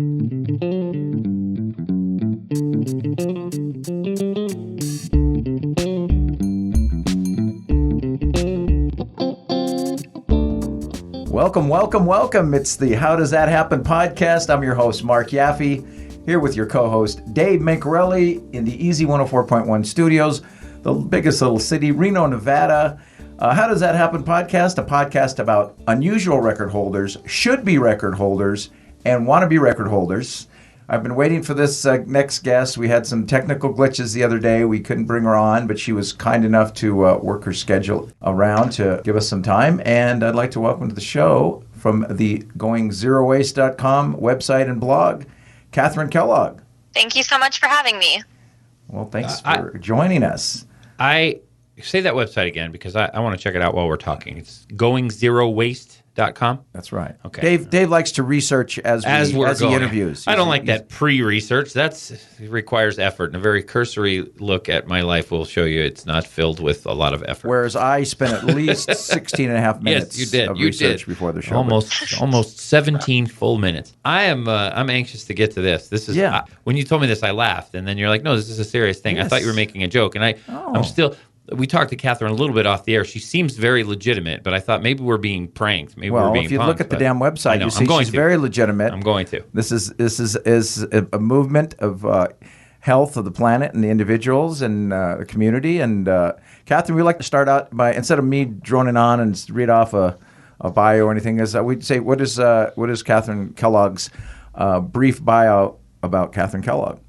Welcome, welcome, welcome. It's the How Does That Happen podcast. I'm your host, Marc Yaffe, here with your co-host, Dave Mancarelli, in the Easy 104.1 studios, the biggest little city, Reno, Nevada. How Does That Happen podcast, a podcast about unusual record holders, should-be record holders, and want-to-be record holders. I've been waiting for this next guest. We had some technical glitches the other day. We couldn't bring her on, but she was kind enough to work her schedule around to give us some time. And I'd like to welcome to the show from the GoingZeroWaste.com website and blog, Kathryn Kellogg. Thank you so much for having me. Well, thanks for joining us. I say that website again because I want to check it out while we're talking. It's GoingZeroWaste.com. That's right. Okay. Dave likes to research as he interviews. I don't like that pre-research. It requires effort, and a very cursory look at my life will show you it's not filled with a lot of effort. Whereas I spent at least 16 and a half minutes of research before the show. Almost 17 full minutes. I'm anxious to get to this. This is when you told me this, I laughed, and then you're like, no, this is a serious thing. Yes. I thought you were making a joke, and I'm still. We talked to Kathryn a little bit off the air. She seems very legitimate, but I thought maybe we're being pranked. Maybe we're being if you punked, look at the damn website, you see she's very legitimate. I'm going to. This is a movement of health of the planet and the individuals and the community. And Kathryn, we like to start out by, instead of me droning on and read off a bio or anything, we'd say, what is Kathryn Kellogg's brief bio about Kathryn Kellogg?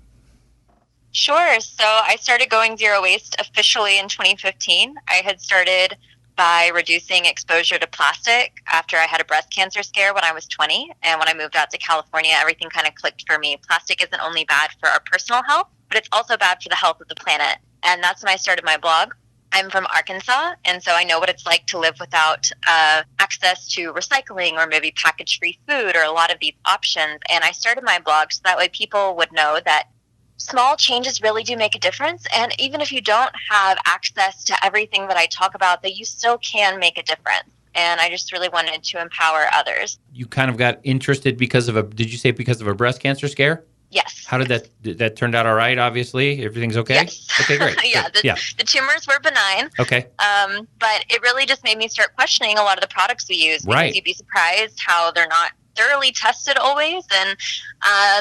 Sure. So I started Going Zero Waste officially in 2015. I had started by reducing exposure to plastic after I had a breast cancer scare when I was 20. And when I moved out to California, everything kind of clicked for me. Plastic isn't only bad for our personal health, but it's also bad for the health of the planet. And that's when I started my blog. I'm from Arkansas, and so I know what it's like to live without access to recycling or maybe package-free food or a lot of these options. And I started my blog so that way people would know that small changes really do make a difference. And even if you don't have access to everything that I talk about, that you still can make a difference. And I just really wanted to empower others. You kind of got interested because of because of a breast cancer scare? Yes. How did that turned out all right, obviously? Everything's okay? Yes. Okay, great. The tumors were benign. Okay. But it really just made me start questioning a lot of the products we use. Because you'd be surprised how they're not thoroughly tested always. And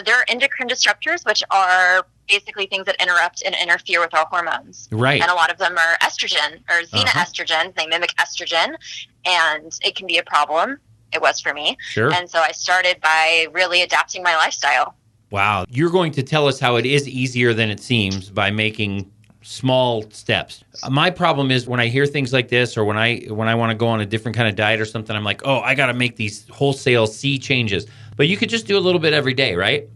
they're endocrine disruptors, which are basically things that interrupt and interfere with our hormones. Right. And a lot of them are estrogen or xenoestrogens. They mimic estrogen, and it can be a problem. It was for me. Sure. And so I started by really adapting my lifestyle. Wow. You're going to tell us how it is easier than it seems by making small steps. My problem is when I hear things like this, or when I want to go on a different kind of diet or something, I'm like, I got to make these wholesale sea changes. But you could just do a little bit every day, right?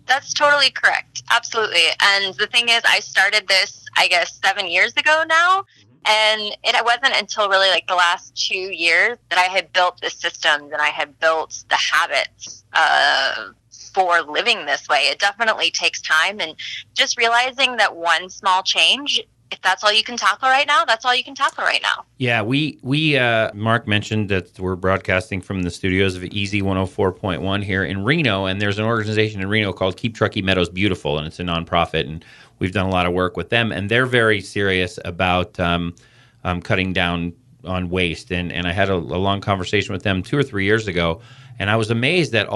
That's totally correct. Absolutely. And the thing is, I started this, I guess, 7 years ago now. And it wasn't until really like the last 2 years that I had built the systems and I had built the habits for living this way. It definitely takes time, and just realizing that one small change, if that's all you can tackle right now, that's all you can tackle right now. Yeah, we Marc mentioned that we're broadcasting from the studios of Easy 104.1 here in Reno, and there's an organization in Reno called Keep Truckee Meadows Beautiful, and it's a nonprofit, and we've done a lot of work with them, and they're very serious about cutting down on waste, and I had a long conversation with them 2 or 3 years ago. And I was amazed that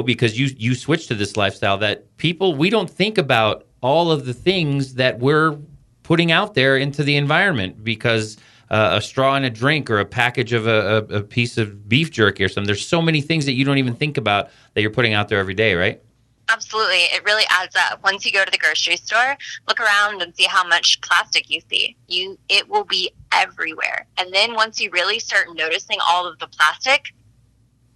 because you switched to this lifestyle, that we don't think about all of the things that we're putting out there into the environment, because a straw in a drink or a package of a piece of beef jerky or something, there's so many things that you don't even think about that you're putting out there every day, right? Absolutely. It really adds up. Once you go to the grocery store, look around and see how much plastic you see. It will be everywhere. And then once you really start noticing all of the plastic,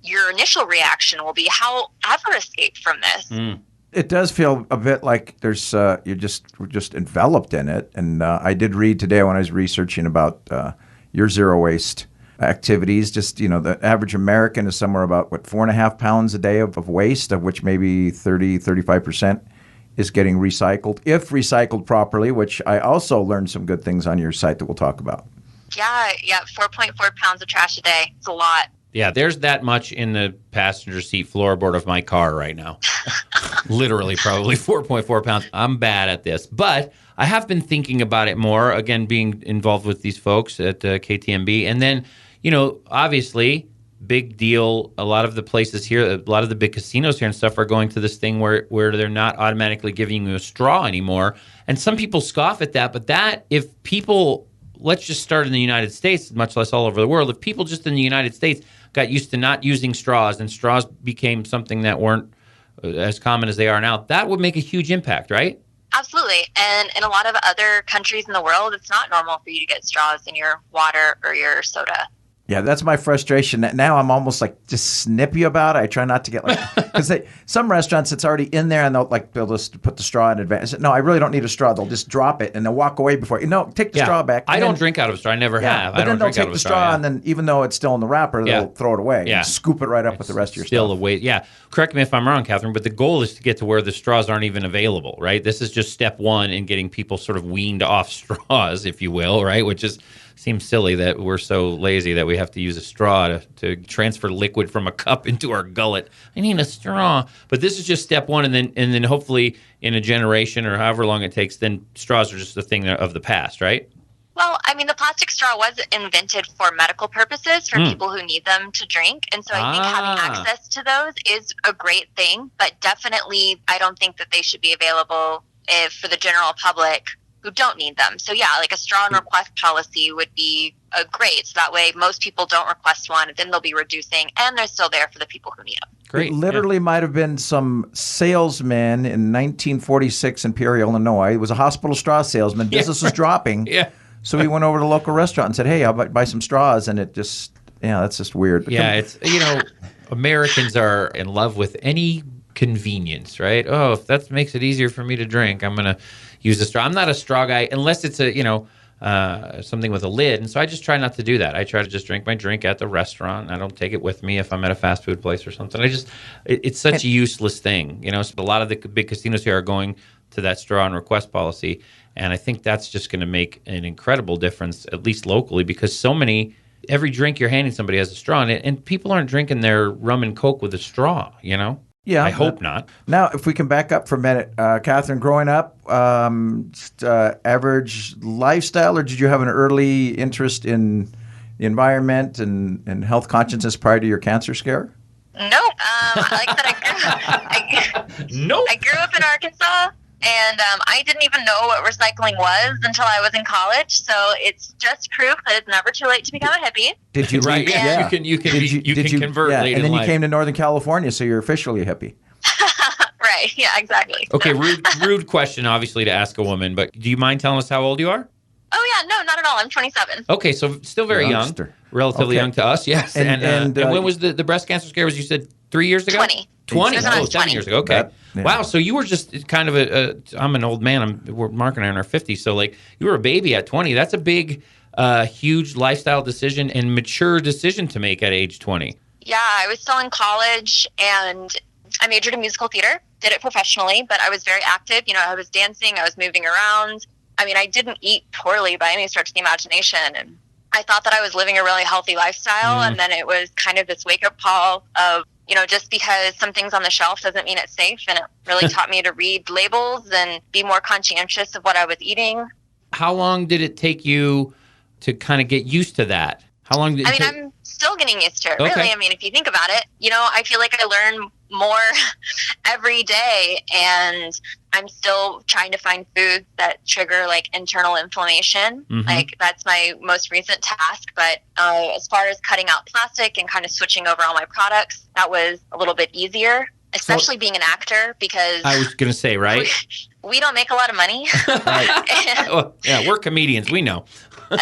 your initial reaction will be, how ever escape from this? It does feel a bit like there's we're just enveloped in it. And I did read today when I was researching about your zero waste activities. Just, the average American is somewhere about 4.5 pounds a day of waste, of which maybe 35% is getting recycled, if recycled properly, which I also learned some good things on your site that we'll talk about. Yeah, 4.4 pounds of trash a day. It's a lot. Yeah, there's that much in the passenger seat floorboard of my car right now. Literally, probably 4.4 pounds. I'm bad at this. But I have been thinking about it more, again, being involved with these folks at KTMB. And then, obviously, big deal. A lot of the places here, a lot of the big casinos here and stuff are going to this thing where they're not automatically giving you a straw anymore. And some people scoff at that. But if people, let's just start in the United States, much less all over the world, if people just in the United States got used to not using straws and straws became something that weren't as common as they are now, that would make a huge impact, right? Absolutely. And in a lot of other countries in the world, it's not normal for you to get straws in your water or your soda. Yeah, that's my frustration. Now I'm almost like just snippy about it. I try not to get because some restaurants it's already in there and they'll just put the straw in advance. No, I really don't need a straw. They'll just drop it and they'll walk away before take the straw back. I don't drink out of a straw. I never have. But then they'll take the straw and then even though it's still in the wrapper, they'll throw it away and scoop it right up with the rest of your stuff. Still a waste. Yeah, correct me if I'm wrong, Kathryn, but the goal is to get to where the straws aren't even available, right? This is just step one in getting people sort of weaned off straws, if you will, right? Which is seems silly that we're so lazy that we have to use a straw to transfer liquid from a cup into our gullet. I need a straw. But this is just step one, and then hopefully in a generation or however long it takes, then straws are just a thing of the past, right? Well, I mean, the plastic straw was invented for medical purposes for people who need them to drink. And so I think having access to those is a great thing. But definitely, I don't think that they should be available for the general public who don't need them. So yeah, like a straw and request policy would be great. So that way most people don't request one, and then they'll be reducing, and they're still there for the people who need them. Great. It literally might have been some salesman in 1946 in Peoria, Illinois. He was a hospital straw salesman. Business was dropping. Yeah. So he went over to the local restaurant and said, hey, I'll buy some straws. And it just, that's just weird. Yeah, it's, Americans are in love with any convenience, right? Oh, if that makes it easier for me to drink, I'm going to use a straw. I'm not a straw guy unless it's something with a lid. And so I just try not to do that. I try to just drink my drink at the restaurant. I don't take it with me if I'm at a fast food place or something. It's such a useless thing. So a lot of the big casinos here are going to that straw and request policy. And I think that's just going to make an incredible difference, at least locally, because every drink you're handing somebody has a straw in it, and people aren't drinking their rum and Coke with a straw, Yeah, I hope not. Now, if we can back up for a minute, Kathryn, growing up, average lifestyle, or did you have an early interest in the environment and health consciousness prior to your cancer scare? Nope. Like I grew up in Arkansas, and I didn't even know what recycling was until I was in college. So it's just proof that it's never too late to become a hippie. Did you? Right. Yeah. You can convert late and then in you life. came to Northern California, so you're officially a hippie. Right. Yeah. Exactly. Okay. Rude question, obviously, to ask a woman, but do you mind telling us how old you are? Oh yeah, no, not at all. I'm 27. Okay, so still very young, relatively young to us. Yes. And when was the breast cancer scare? Was you said 3 years ago? 20. 20. 7 years ago. Okay. Wow. So you were just kind of I'm an old man. Mark and I are in our 50s. So like you were a baby at 20. That's a big, huge lifestyle decision and mature decision to make at age 20. Yeah, I was still in college and I majored in musical theater, did it professionally, but I was very active. I was dancing, I was moving around. I mean, I didn't eat poorly by any stretch of the imagination. And I thought that I was living a really healthy lifestyle. And then it was kind of this wake-up call of, just because something's on the shelf doesn't mean it's safe. And it really taught me to read labels and be more conscientious of what I was eating. How long did it take you to kind of get used to that? How long did it take? I'm still getting used to it, really. I mean, if you think about it, I feel like I learn more every day, and I'm still trying to find foods that trigger like internal inflammation. Like that's my most recent task. But as far as cutting out plastic and kind of switching over all my products, that was a little bit easier, especially being an actor, because I was going to say, right? We don't make a lot of money. Right. We're comedians. We know.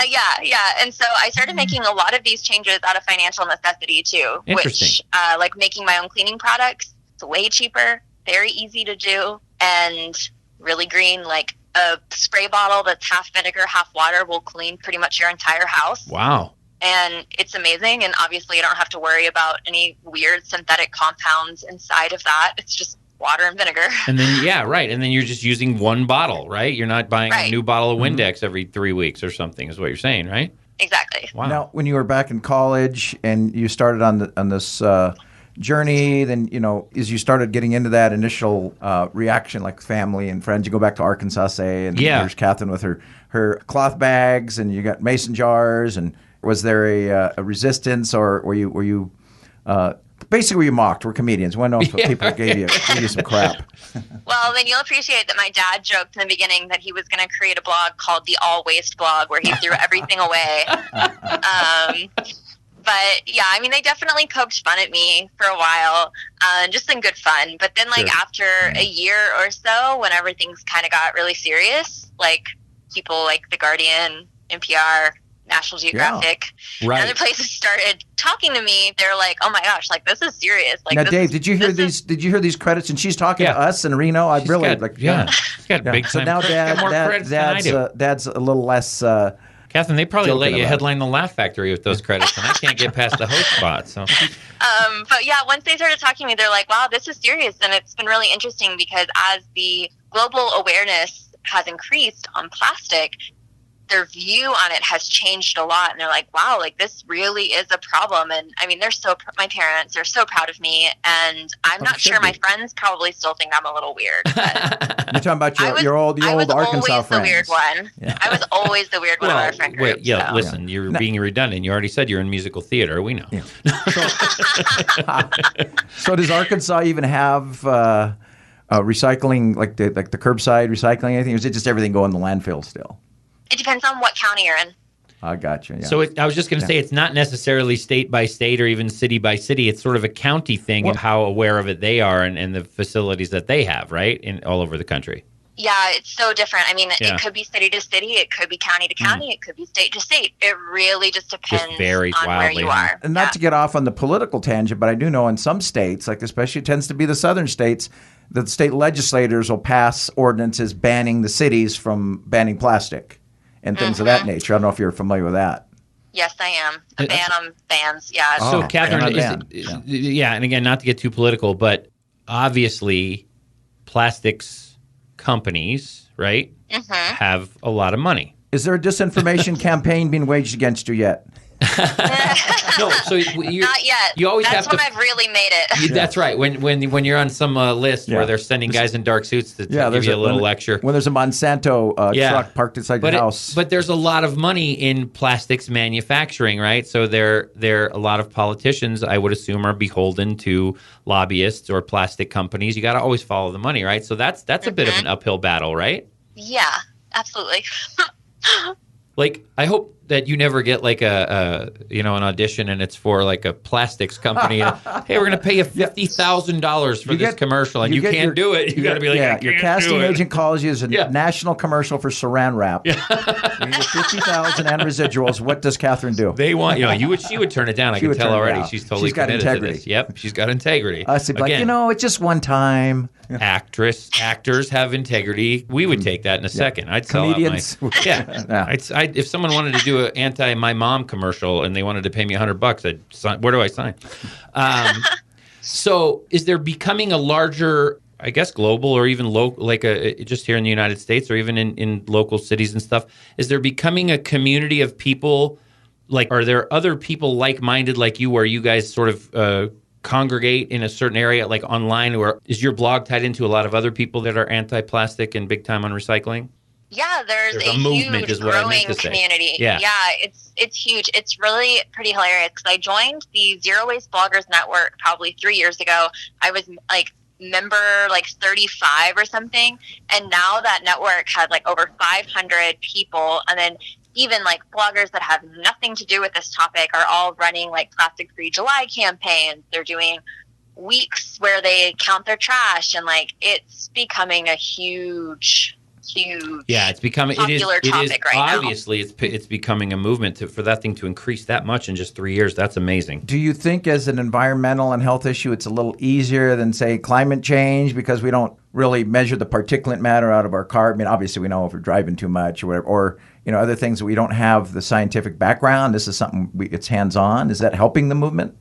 Yeah. And so I started making a lot of these changes out of financial necessity too, which like making my own cleaning products. It's way cheaper, very easy to do, and really green. Like a spray bottle that's half vinegar, half water will clean pretty much your entire house. Wow. And it's amazing. And obviously I don't have to worry about any weird synthetic compounds inside of that. It's just water and vinegar. And then, and then you're just using one bottle, right? You're not buying a new bottle of Windex every 3 weeks or something is what you're saying, right? exactly. Wow. Now, when you were back in college and you started on this journey, then, as you started getting into that initial reaction, like family and friends, you go back to Arkansas, say, and Yeah. there's Kathryn with her cloth bags, and you got mason jars, and was there a resistance, or were you basically were you mocked? We're comedians. We want to know if people gave you some crap. Well, then you'll appreciate that my dad joked in the beginning that he was going to create a blog called the All Waste blog where he threw everything away. But yeah, I mean, they definitely poked fun at me for a while, just in good fun. But then, like, after a year or so, when everything's kind of got really serious, like people like The Guardian, NPR, National Geographic, and other places started talking to me. They're like, "Oh my gosh, like this is serious." Like, now, Dave, did you hear these? Did you hear these credits? And she's talking to us in Reno. She's got big time. So now, Dad's a little less. Kathryn, they probably let you headline the Laugh Factory with those credits, and I can't get past the host spot. So, but yeah, once they started talking to me, they're like, "Wow, this is serious," and it's been really interesting because as the global awareness has increased on plastic, their view on it has changed a lot, and they're like, "Wow, like this really is a problem." And I mean, my parents are so proud of me, and I'm not sure my friends probably still think I'm a little weird. But you're talking about your old Arkansas friends. The weird one. Yeah. I was always the weird one of our friend group. Listen, you're being redundant. You already said you're in musical theater. We know. Yeah. So does Arkansas even have recycling, like the curbside recycling, anything? Or is it just everything go in the landfill still? It depends on what county you're in. I got you. Yeah. So I was just going to say it's not necessarily state by state or even city by city. It's sort of a county thing of how aware of it they are and the facilities that they have, right, in all over the country. Yeah, it's so different. I mean, it could be city to city, it could be county to county, it could be state to state. It really just depends varies on wildly, where you are. And not to get off on the political tangent, but I do know in some states, like especially it tends to be the southern states, the state legislators will pass ordinances banning the cities from banning plastic and things of that nature. I don't know if you're familiar with that. Yes, I am. A ban on bans, yeah. So, Kathryn, and again, not to get too political, but obviously plastics companies, right, have a lot of money. Is there a disinformation campaign being waged against you yet? No, so not yet. You always that's have when I've really made it. That's right. When you're on some list where they're sending guys in dark suits to give you a little lecture. When there's a Monsanto truck parked inside your house. But there's a lot of money in plastics manufacturing, right? So there a lot of politicians, I would assume, are beholden to lobbyists or plastic companies. You got to always follow the money, right? So that's a bit of an uphill battle, right? Yeah, absolutely. Like, I hope that you never get like an audition and it's for like a plastics company. And, hey, we're going to pay you $50,000 for this commercial, and you can't do it. You got to be like, your casting agent calls you as a national commercial for Saran Wrap. Yeah. You get $50,000 and residuals. What does Kathryn do? They want she would turn it down. I can tell already. She's totally committed to this. Yep, she's got integrity. I'd be like, it's just one time. Actors have integrity. We would take that in a second. I'd sell comedians. If someone wanted to do an anti-my mom commercial and they wanted to pay me $100, I'd sign. Where do I sign? So, is there becoming a larger, I guess, global or even local, like just here in the United States or even in local cities and stuff? Is there becoming a community of people? Like, are there other people like-minded like you, where you guys sort of congregate in a certain area, like online, or is your blog tied into a lot of other people that are anti-plastic and big time on recycling? Yeah, there's a movement, huge growing community. Yeah, it's huge. It's really pretty hilarious because I joined the Zero Waste Bloggers Network probably 3 years ago. I was like member 35 or something, and now that network has like over 500 people, and then even like bloggers that have nothing to do with this topic are all running like Plastic Free July campaigns. They're doing weeks where they count their trash, and like it's becoming a huge it's becoming popular topic right now. Obviously, it's becoming a movement for that thing to increase that much in just 3 years. That's amazing. Do you think as an environmental and health issue, it's a little easier than, say, climate change because we don't really measure the particulate matter out of our car? I mean, obviously, we know if we're driving too much or whatever, or other things that we don't have the scientific background. This is something it's hands-on. Is that helping the movement?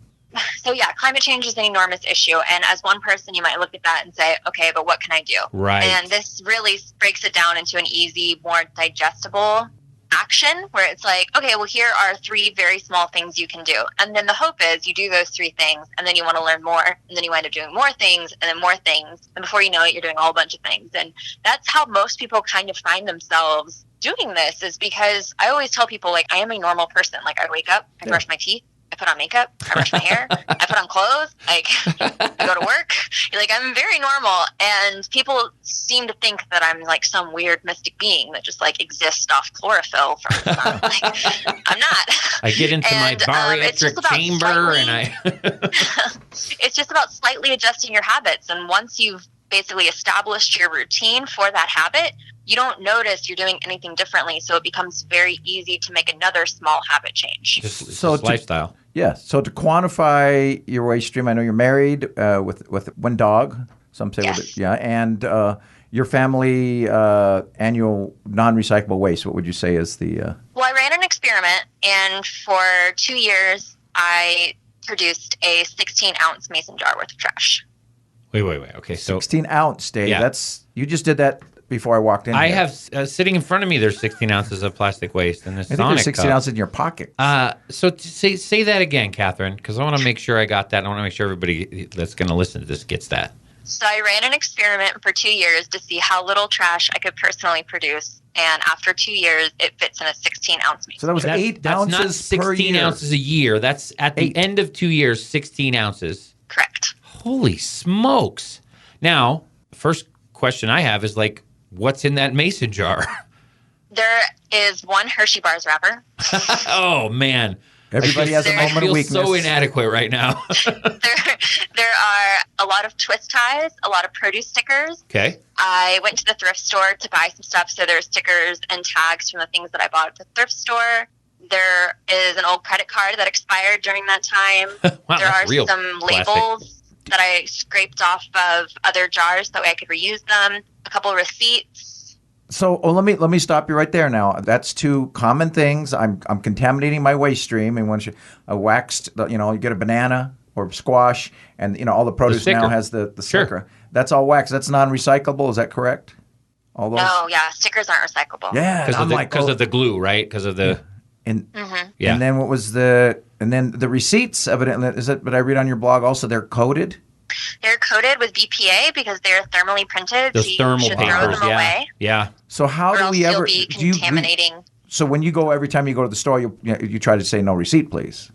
So yeah, climate change is an enormous issue. And as one person, you might look at that and say, okay, but what can I do? Right. And this really breaks it down into an easy, more digestible action where it's like, okay, well, here are 3 very small things you can do. And then the hope is you do those 3 things, and then you want to learn more, and then you wind up doing more things, and then more things. And before you know it, you're doing a whole bunch of things. And that's how most people kind of find themselves doing this, is because I always tell people, like, I am a normal person. Like, I wake up, I brush my teeth, I put on makeup, I brush my hair, I put on clothes, like, I go to work. You're like, I'm very normal. And people seem to think that I'm like some weird mystic being that just like exists off chlorophyll from the sun. Like, I'm not. I get into my bariatric chamber it's just about slightly adjusting your habits. And once you've basically established your routine for that habit, you don't notice you're doing anything differently. So it becomes very easy to make another small habit change. Just lifestyle. Yeah. So to quantify your waste stream, I know you're married with one dog. Some say, Yes. and your family annual non-recyclable waste. What would you say is the? Well, I ran an experiment, and for 2 years, I produced a 16-ounce mason jar worth of trash. Wait. Okay, so 16-ounce, Dave. Yeah. You just did that before I walked in. I here. have sitting in front of me. There's 16 ounces of plastic waste in this I think Sonic there's 16 cup. ounces in your pocket. So say that again, Kathryn, because I want to make sure I got that. And I want to make sure everybody that's going to listen to this gets that. So I ran an experiment for 2 years to see how little trash I could personally produce. And after 2 years, it fits in a 16-ounce mason. So that was 8 That's ounces not 16 per year. ounces a year. That's at the end of 2 years, 16 ounces. Correct. Holy smokes. Now, first question I have is like, what's in that mason jar? There is 1 Hershey Bars wrapper. Oh, man. Everybody has a I moment of feel weakness. so inadequate right now. There are a lot of twist ties, a lot of produce stickers. Okay. I went to the thrift store to buy some stuff, so there's stickers and tags from the things that I bought at the thrift store. There is an old credit card that expired during that time. Wow, There that's are real some plastic. labels that I scraped off of other jars so I could reuse them. A couple receipts. So let me stop you right there now. That's 2 common things. I'm contaminating my waste stream, and once you waxed, you get a banana or squash, and all the produce now has the sticker. That's all wax. That's non-recyclable. Is that correct? All those. No, yeah, stickers aren't recyclable. Yeah, Because of the glue, right? Because of the... And Yeah. and then what was the receipts? Evidently, is it? But I read on your blog also they're coated. They're coated with BPA because they're thermally printed. Those so you thermal should papers, throw them yeah. away. Yeah. So how Or do else we ever? you'll be do you- contaminating. So when you go, every time you go to the store, you try to say no receipt, please.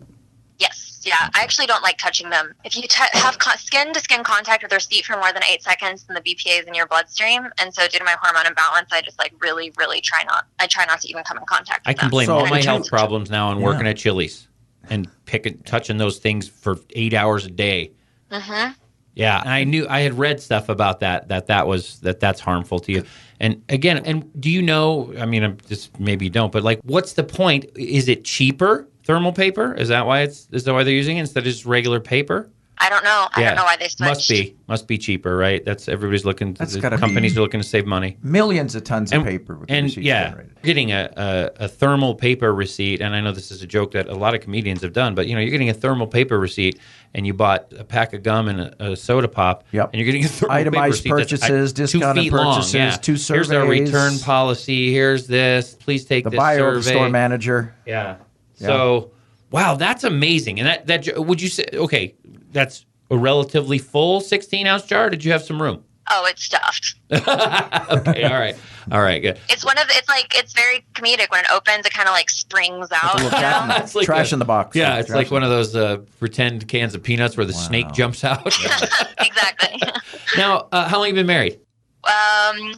Yes. Yeah. I actually don't like touching them. If you have skin-to-skin contact with a receipt for more than 8 seconds, then the BPA is in your bloodstream. And so due to my hormone imbalance, I just really, really try not to even come in contact with I can them. blame So all in my terms health of- problems now on working at Chili's and touching those things for 8 hours a day. Mm-hmm. Yeah, and I had read stuff about that's harmful to you. And again, and do you know? I mean, just maybe you don't, but like, what's the point? Is it cheaper thermal paper? Is that why they're using it instead of just regular paper? I don't know. I don't know why they switched. Must be cheaper, right? Everybody's looking. That's The gotta companies be are looking to save money. Millions of tons of paper with the And receipts yeah, generated. getting a thermal paper receipt, and I know this is a joke that a lot of comedians have done, but you're getting a thermal paper receipt, and you bought a pack of gum and a soda pop, Yep. and you're getting a thermal Itemized paper receipt purchases, that's discounted 2 feet long. purchases, Yeah. 2 Here's our surveys. return policy. Here's this. Please take The this buyer survey. or the store manager. Yeah. So, wow, that's amazing. And that would you say? Okay, that's a relatively full 16-ounce jar. Did you have some room? Oh, it's stuffed. Okay, all right, good. It's very comedic when it opens. It kind of like springs out. A little cat- It's like trash in the box. Yeah, it's Trash like in one of those pretend cans of peanuts where the snake jumps out. Exactly. Now, how long have you been married?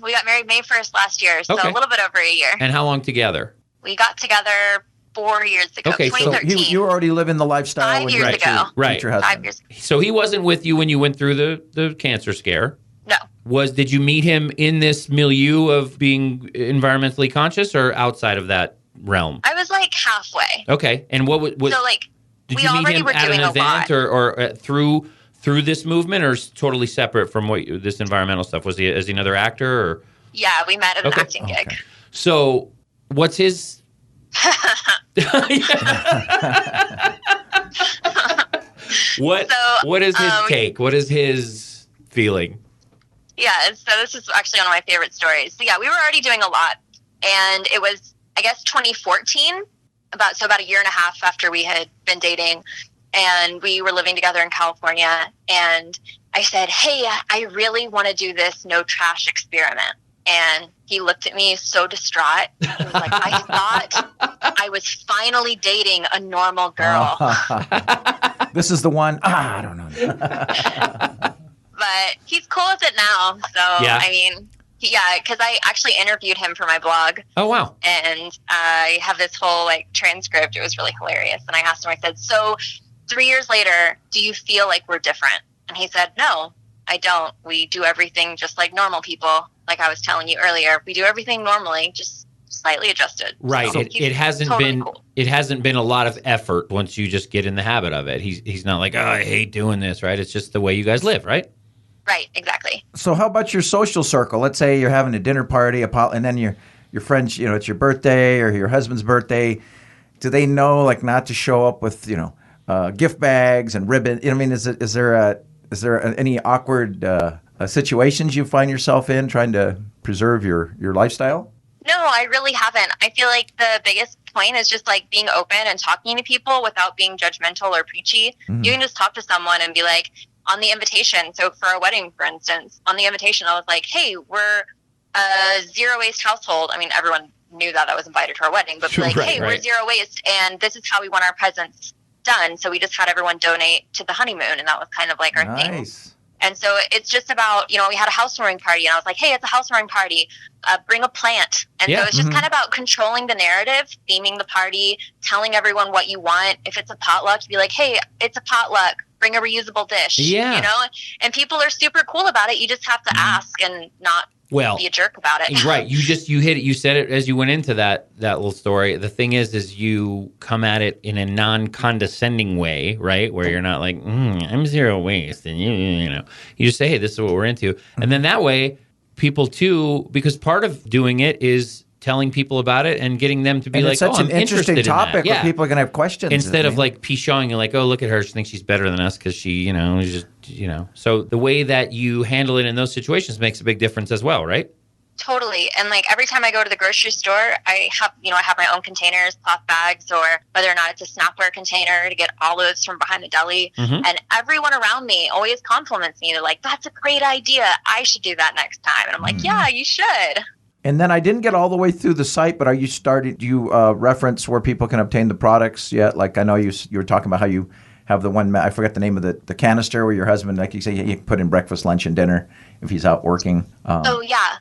We got married May 1st last year, so Okay. a little bit over a year. And how long together? We got together 4 years ago, Okay, so 2013. You were already living the lifestyle 5 when years you ago. Right. met your husband. 5 years ago. So he wasn't with you when you went through the cancer scare. No. Did you meet him in this milieu of being environmentally conscious or outside of that realm? I was like halfway. Okay. And what was So like did we you meet already him were at doing an a event lot. or through this movement, or totally separate from this environmental stuff? Is he another actor or? Yeah, we met at an Okay. acting gig. So what's his? What is his take? What is his feeling? Yeah, so this is actually one of my favorite stories. So yeah, we were already doing a lot, and it was I guess 2014, about a year and a half after we had been dating, and we were living together in California. And I said, hey, I really want to do this no trash experiment. And he looked at me so distraught. He was like, I thought I was finally dating a normal girl. This is the one. I don't know. But he's cool with it now. So, Yeah. I mean, because I actually interviewed him for my blog. Oh, wow. And I have this whole transcript. It was really hilarious. And I asked him, I said, so 3 years later, do you feel like we're different? And he said, no, I don't. We do everything just like normal people. Like I was telling you earlier, we do everything normally, just slightly adjusted. Right. So It hasn't totally been cool. It hasn't been a lot of effort once you just get in the habit of it. He's not like, oh, I hate doing this, right? It's just the way you guys live, right? Right, exactly. So how about your social circle? Let's say you're having a dinner party, and then your friends, it's your birthday or your husband's birthday. Do they know not to show up with gift bags and ribbon? I mean, is there any awkward situations you find yourself in trying to preserve your lifestyle? No, I really haven't. I feel like the biggest point is just being open and talking to people without being judgmental or preachy. Mm-hmm. You can just talk to someone and be like, on the invitation. So for a wedding, for instance, on the invitation, I was like, hey, we're a zero waste household. I mean, everyone knew that I was invited to our wedding, but be like, hey, we're zero waste, and this is how we want our presents done. So we just had everyone donate to the honeymoon, and that was kind of like our thing. And so it's just about, we had a housewarming party, and I was like, hey, it's a housewarming party. Bring a plant. And so it's just kind of about controlling the narrative, theming the party, telling everyone what you want. If it's a potluck, be like, hey, it's a potluck. Bring a reusable dish. Yeah. And people are super cool about it. You just have to ask and not be a jerk about it. Right. You hit it. You said it as you went into that little story. The thing is you come at it in a non-condescending way, right? Where you're not like, I'm zero waste. And you just say, hey, this is what we're into. And then that way people too, because part of doing it is telling people about it and getting them to be like, it's such an interesting topic where people are going to have questions. Instead of showing you oh, look at her. She thinks she's better than us because she, So the way that you handle it in those situations makes a big difference as well, right? Totally. And every time I go to the grocery store, I have my own containers, cloth bags, or whether or not it's a Snapware container to get olives from behind the deli. Mm-hmm. And everyone around me always compliments me. They're like, that's a great idea. I should do that next time. And I'm like, yeah, you should. And then I didn't get all the way through the site, but do you reference where people can obtain the products yet? Like I know you were talking about how you have the one, I forget the name of the canister where your husband, like you say, you can put in breakfast, lunch, and dinner if he's out working. Oh, yeah.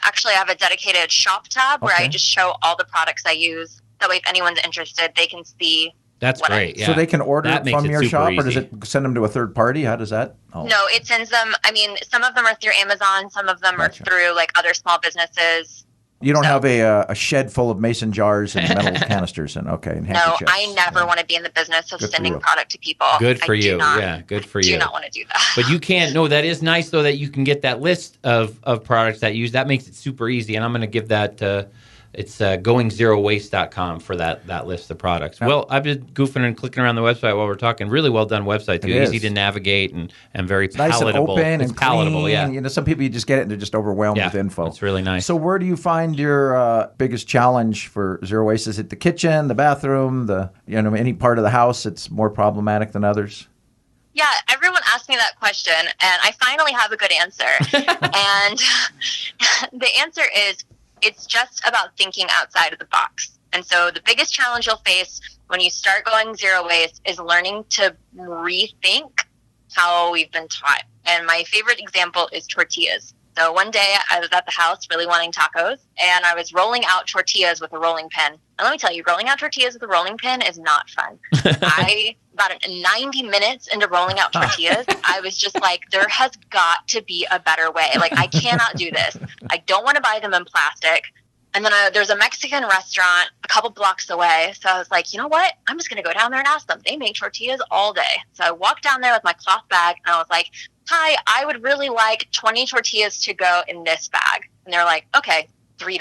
Actually, I have a dedicated shop tab where I just show all the products I use. That way, if anyone's interested, they can see. That's great. Yeah. So they can order it from your shop, or does it send them to a third party? How does that? Oh. No, it sends them. I mean, some of them are through Amazon. Some of them are through other small businesses. You don't have a shed full of mason jars and metal canisters and no, I never want to be in the business of sending product to people. Good for you. Good for you. Do not want to do that. But you can't. No, that is nice though that you can get that list of products that you use. That makes it super easy, and I'm going to give that. It's goingzerowaste.com for that list of products. Well, I've been goofing and clicking around the website while we're talking. Really well done website too. Easy to navigate and very palatable. Nice and open and palatable. Clean. Yeah. Some people you just get it and they're just overwhelmed with info. It's really nice. So where do you find your biggest challenge for zero waste? Is it the kitchen, the bathroom, any part of the house that's more problematic than others? Yeah, everyone asks me that question, and I finally have a good answer. And the answer is, it's just about thinking outside of the box. And so the biggest challenge you'll face when you start going zero waste is learning to rethink how we've been taught. And my favorite example is tortillas. So one day I was at the house really wanting tacos, and I was rolling out tortillas with a rolling pin. And let me tell you, rolling out tortillas with a rolling pin is not fun. About 90 minutes into rolling out tortillas, I was just like, there has got to be a better way. I cannot do this. I don't want to buy them in plastic. And then there's a Mexican restaurant a couple blocks away. So I was like, you know what? I'm just going to go down there and ask them. They make tortillas all day. So I walked down there with my cloth bag, and I was like, hi, I would really like 20 tortillas to go in this bag. And they're like, okay, $3.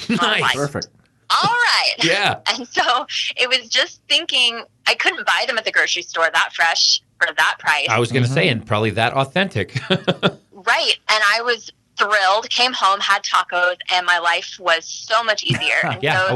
Nice. Perfect. All right. Yeah. And so it was just thinking, I couldn't buy them at the grocery store that fresh for that price. I was going to say, and probably that authentic. Right. And I was thrilled, came home, had tacos, and my life was so much easier. And Yeah, so I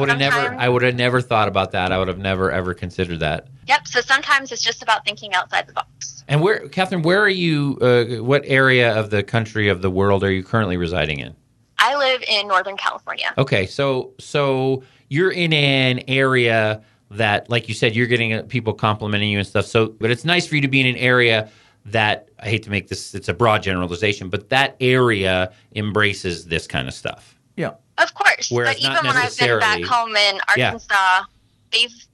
would have never thought about that. I would have never ever considered that. Yep. So sometimes it's just about thinking outside the box. And Kathryn, where are you? What area of the country, of the world, are you currently residing in? I live in Northern California. Okay, so you're in an area that, like you said, you're getting people complimenting you and stuff. So, but it's nice for you to be in an area that, I hate to make this, it's a broad generalization, but that area embraces this kind of stuff. Yeah. Of course. Whereas but even when I've been back home in Arkansas,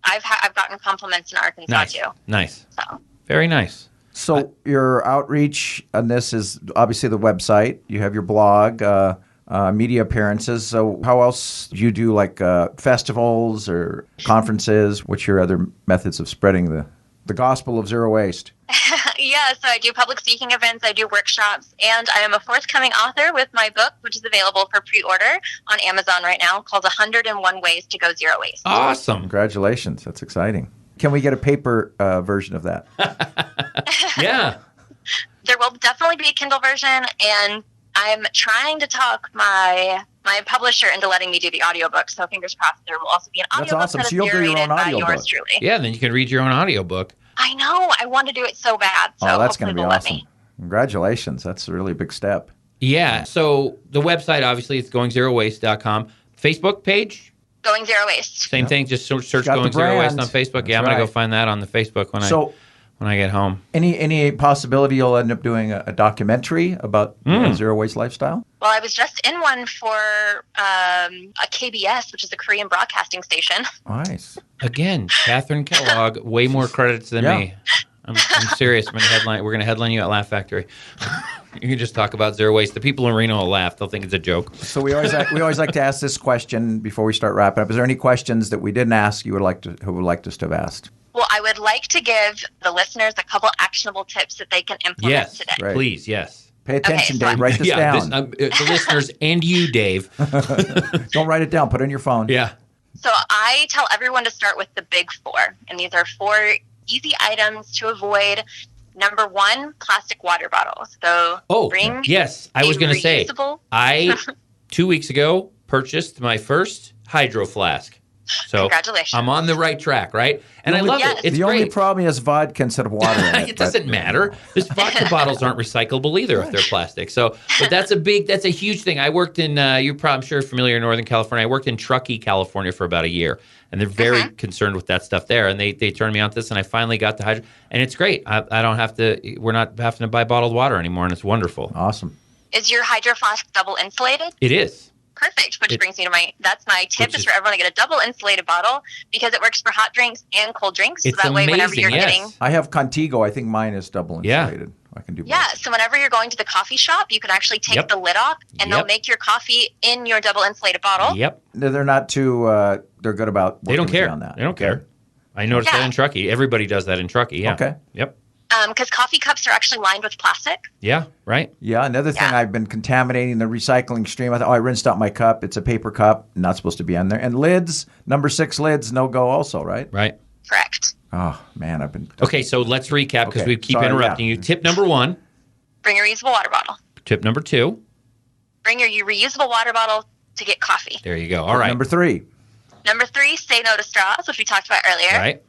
I've gotten compliments in Arkansas too. Nice. So very nice. So your outreach on this is obviously the website. You have your blog, media appearances. So how else do you do, like festivals or conferences? What's your other methods of spreading the gospel of zero waste? Yeah, so I do public speaking events, I do workshops, and I am a forthcoming author with my book, which is available for pre-order on Amazon right now, called 101 Ways to Go Zero Waste. Awesome. Congratulations. That's exciting. Can we get a paper version of that? Yeah. There will definitely be a Kindle version, and I'm trying to talk my publisher into letting me do the audiobook, so fingers crossed there will also be an audiobook. That's awesome. That So you'll do your own by audiobook. yours truly. Yeah, then you can read your own audiobook. I know. I want to do it so bad. So Oh, that's going to be hopefully they'll let awesome. me. Congratulations. That's a really big step. Yeah. So the website, obviously, it's goingzerowaste.com. Facebook page, Going Zero Waste. same thing. Just search got Going the Zero Waste brand. on Facebook. That's Yeah, I'm going to go right. find that on the Facebook when I get home. Any possibility you'll end up doing a documentary about the zero waste lifestyle? Well, I was just in one for a KBS, which is a Korean broadcasting station. Nice. Again, Kathryn Kellogg, way more credits than me. I'm serious. We're going to headline you at Laugh Factory. You can just talk about zero waste. The people in Reno will laugh. They'll think it's a joke. So we always like to ask this question before we start wrapping up. Is there any questions that we didn't ask who would like us to have asked? Well, I would like to give the listeners a couple actionable tips that they can implement today. Right. Please, yes. Pay attention, Okay, so Dave. Write this down. The listeners and you, Dave. Don't write it down. Put it in your phone. Yeah. So I tell everyone to start with the big four, and these are 4 easy items to avoid. Number 1, plastic water bottles. So bring yes. I was going to say, reusable- I 2 weeks ago purchased my first hydro flask. So Congratulations. I'm on the right track, right? And I love it. It's the great. only problem is vodka instead of water in it. It doesn't matter. This vodka bottles aren't recyclable either if they're plastic. So, but that's a huge thing. I worked in, I'm sure familiar in Northern California. I worked in Truckee, California for about a year, and they're very concerned with that stuff there. And they turned me on to this, and I finally got the hydro, and it's great. I don't have to. We're not having to buy bottled water anymore, and it's wonderful. Awesome. Is your hydro flask double insulated? It is. Perfect, which brings me to that's my tip is for everyone to get a double insulated bottle because it works for hot drinks and cold drinks. So It's that way, whenever amazing, you're yes. getting I have Contigo. I think mine is double insulated. I can do both. so whenever you're going to the coffee shop, you can actually take the lid off and they'll make your coffee in your double insulated bottle. Yep. They're not too. They're good about. They don't working with you care. on that. They don't care. I noticed that in Truckee. Everybody does that in Truckee. Yeah. Okay. Yep. Because coffee cups are actually lined with plastic. Yeah. Right. Yeah, another thing, I've been contaminating the recycling stream. I thought, I rinsed out my cup. It's a paper cup, not supposed to be on there. And lids, number 6 lids, no go also, right? Right. Correct. Oh, man, I've been... Okay, so let's recap because Okay, we keep sorry, interrupting you. Tip number 1. Bring a reusable water bottle. Tip number 2. Bring your reusable water bottle to get coffee. There you go. All right. Number 3. Number 3, say no to straws, which we talked about earlier. Right.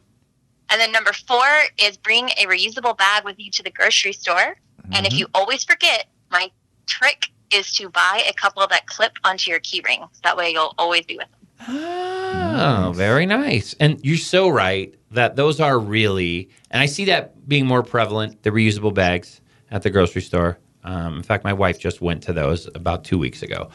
And then number 4 is bring a reusable bag with you to the grocery store. And if you always forget, my trick is to buy a couple that clip onto your key ring. So that way you'll always be with them. Oh, very nice. And you're so right that those are really, and I see that being more prevalent, the reusable bags at the grocery store. In fact, my wife just went to those about 2 weeks ago.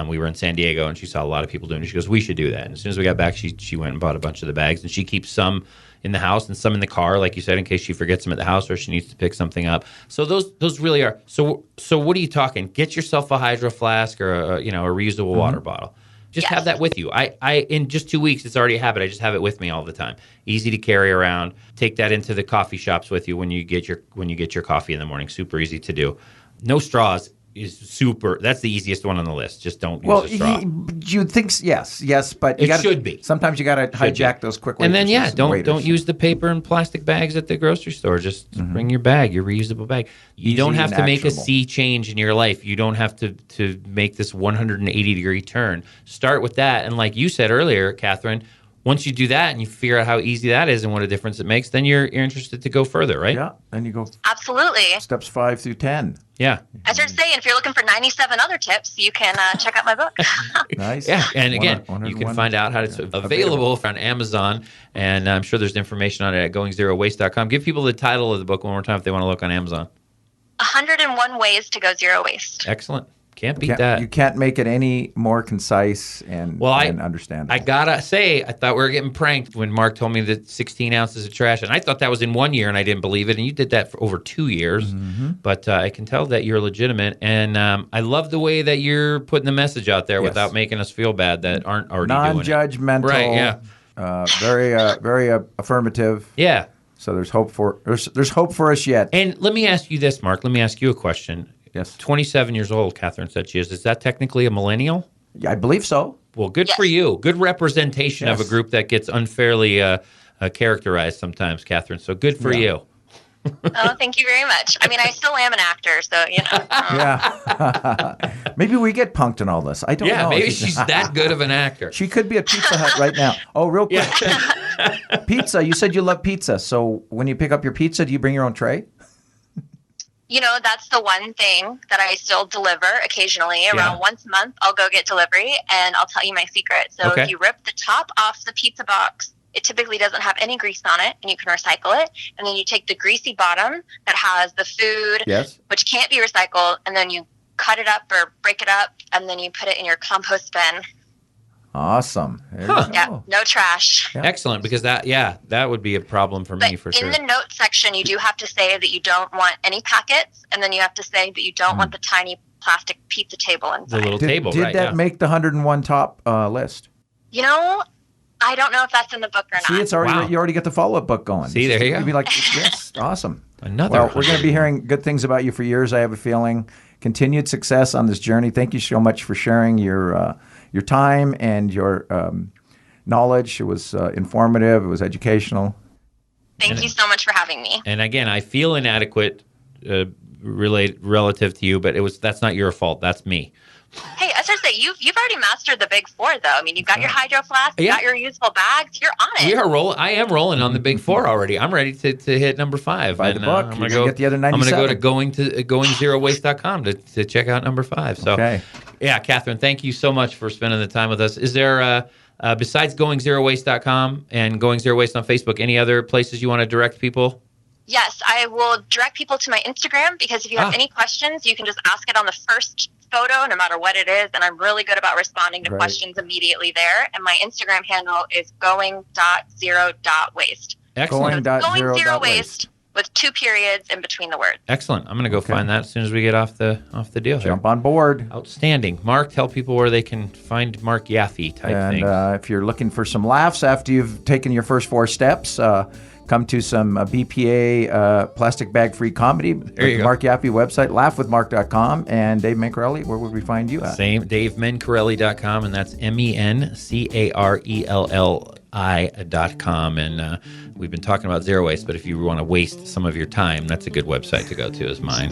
We were in San Diego, and she saw a lot of people doing it. She goes, we should do that. And as soon as we got back, she went and bought a bunch of the bags, and she keeps some in the house and some in the car, like you said, in case she forgets them at the house or she needs to pick something up. So those really are. So what are you talking? Get yourself a hydro flask or a reusable water bottle. Just have that with you. I in just 2 weeks, it's already a habit. I just have it with me all the time. Easy to carry around. Take that into the coffee shops with you when you get your coffee in the morning. Super easy to do. No straws. is super. That's the easiest one on the list. Just don't use Well, a straw. you'd think yes, but It should be. Sometimes you got to hijack those quick. And then waitresses and don't waiters. use the paper and plastic bags at the grocery store. Just bring your bag, your reusable bag. You don't have and to make a actionable. sea change in your life. You don't have to make this 180-degree turn. Start with that, and like you said earlier, Kathryn, once you do that and you figure out how easy that is and what a difference it makes, then you're interested to go further, right? Yeah, then you go Absolutely. steps 5 through 10. Yeah. I started saying, if you're looking for 97 other tips, you can check out my book. Nice. Yeah, and again, 101. you can find out how it's available on Amazon, and I'm sure there's information on it at goingzerowaste.com. Give people the title of the book one more time if they want to look on Amazon. 101 Ways to Go Zero Waste. Excellent. Can't beat that. You can't make it any more concise and understandable. I gotta say, I thought we were getting pranked when Mark told me that 16 ounces of trash, and I thought that was in 1 year, and I didn't believe it. And you did that for over 2 years, but I can tell that you're legitimate, and I love the way that you're putting the message out there without making us feel bad that aren't already doing it. Non-judgmental. Right? Yeah. Very affirmative. Yeah. So there's hope for us yet. And let me ask you this, Mark. Let me ask you a question. Yes. 27 years old, Kathryn said she is. Is that technically a millennial? Yeah, I believe so. Well, good Yes. for you. Good representation of a Yes. group that gets unfairly characterized sometimes, Kathryn. So good for you. Oh, thank you very much. I mean, I still am an actor, so, Yeah. Maybe we get punked in all this. I don't know. Yeah, maybe she's that good of an actor. She could be at Pizza Hut right now. Oh, real quick. Pizza. You said you love pizza. So when you pick up your pizza, do you bring your own tray? That's the one thing that I still deliver occasionally. Around once a month, I'll go get delivery, and I'll tell you my secret. So Okay. if you rip the top off the pizza box, it typically doesn't have any grease on it, and you can recycle it. And then you take the greasy bottom that has the food, Yes. which can't be recycled, and then you cut it up or break it up, and then you put it in your compost bin. Awesome. There you Huh. go. Yeah, no trash. Yeah. Excellent, because that would be a problem for But me for in sure. the notes section, you do have to say that you don't want any packets, and then you have to say that you don't want the tiny plastic pizza table The inside. little table, Did right? that yeah. make the 101 top list? I don't know if that's in the book or See, not. it's already Wow. you already get the follow-up book going. See, there you go. You'd be like, yes, awesome. Another. Well, we're going to be hearing good things about you for years, I have a feeling. Continued success on this journey. Thank you so much for sharing your time and your knowledge. It was informative. It was educational. Thank you so much for having me. And again, I feel inadequate relative to you, but that's not your fault. That's me. Hey, as I say, you've already mastered the big four, though. I mean, you've got your hydro flask, you got your reusable bags. You're on it. We are rolling. I am rolling on the big four already. I'm ready to hit number 5. Buy the book. I'm You're gonna gonna get the other I'm going to go 97. to goingzerowaste.com to check out number 5. So, Okay. yeah, Kathryn, thank you so much for spending the time with us. Is there besides goingzerowaste.com and Going Zero Waste on Facebook, any other places you want to direct people? Yes, I will direct people to my Instagram, because if you have any questions, you can just ask it on the first photo, no matter what it is. And I'm really good about responding to Right. questions immediately there. And my Instagram handle is going.zero.waste. Excellent. Going zero Going.zero.waste. waste with 2 periods in between the words. Excellent. I'm going to go find that as soon as we get off the deal here. Jump on board. Outstanding. Mark, tell people where they can find Mark Yaffe type And things. if you're looking for some laughs after you've taken your first 4 steps, come to some BPA plastic bag free comedy. There you go. Mark Yaffe website, laughwithmark.com. And Dave Mancarelli, where would we find you at? Same, DaveMencarelli.com, and that's MENCARELLI.com. And we've been talking about zero waste, but if you want to waste some of your time, that's a good website to go to, is mine.